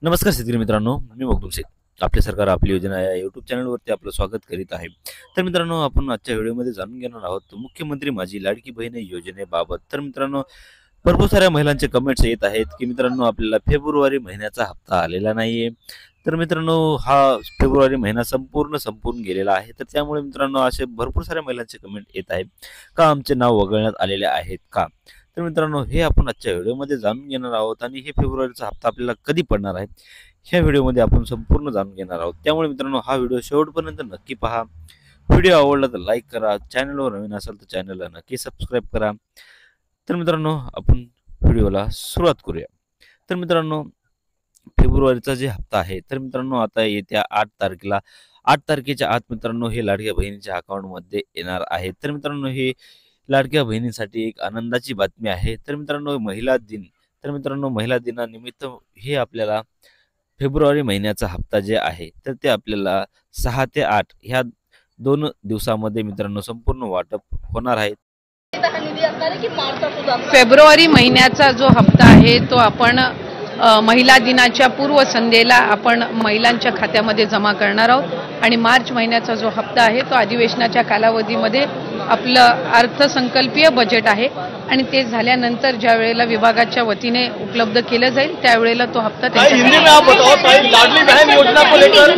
नमस्कार शेतकरी मित्रांनो, मी मखदूम शेख. आपले सरकार आपली योजना या यूट्यूब चॅनलवरती आपलं स्वागत करीत आहे. तर मित्रांनो, आपण आजच्या व्हिडिओमध्ये जाणून घेणार आहोत मुख्यमंत्री माझी लाडकी बहीण योजनेबाबत. तर मित्रांनो, भरपूर साऱ्या महिलांचे कमेंट्स येत आहेत की मित्रांनो, आपल्याला फेब्रुवारी महिन्याचा हप्ता आलेला नाहीये. तर मित्रांनो, हा फेब्रुवारी महिना संपून गेलेला आहे. तर त्यामुळे मित्रांनो, असे भरपूर साऱ्या महिलांचे कमेंट येत आहेत का आमचे नाव वगळण्यात आलेले आहेत का. तर मित्रांनो, हे आपण आजच्या व्हिडिओमध्ये जाणून घेणार आहोत आणि हे फेब्रुवारीचा हप्ता आपल्याला कधी पडणार आहे, ह्या व्हिडिओमध्ये आपण संपूर्ण जाणून घेणार आहोत. त्यामुळे मित्रांनो, हा व्हिडिओ शेवटपर्यंत नक्की पहा. व्हिडिओ आवडला तर लाईक करा, चॅनलवर नवीन असाल तर चॅनलला नक्की सबस्क्राईब करा. तर मित्रांनो, आपण व्हिडिओला सुरुवात करूया. तर मित्रांनो, फेब्रुवारीचा जे हप्ता आहे, तर मित्रांनो आता येत्या 8 तारखेच्या आत मित्रांनो हे लाडक्या बहिणीच्या अकाउंटमध्ये येणार आहे. तर मित्रांनो, हे लाडक्या बहिणीसाठी एक आनंदाची बातमी आहे. तर मित्रांनो, महिला दिनानिमित्त हे आपल्याला फेब्रुवारी महिन्याचा हप्ता जे आहे, तर ते आपल्याला 6 ते 8 ह्या 2 दिवसामध्ये मित्रांनो संपूर्ण वाटप होणार आहे. फेब्रुवारी महिन्याचा जो हप्ता आहे तो आपण महिला दिनाच्या पूर्वसंध्येला आपण महिलांच्या खात्यामध्ये जमा करणार आहोत आणि मार्च महिन्याचा जो हप्ता आहे तो अधिवेशनाच्या कालावधीमध्ये आपलं अर्थसंकल्पीय बजेट आहे आणि ते झाल्यानंतर ज्या वेळेला विभागाच्या वतीने उपलब्ध केलं जाईल त्यावेळेला तो हप्ता लाडली बहन योजना को लेकर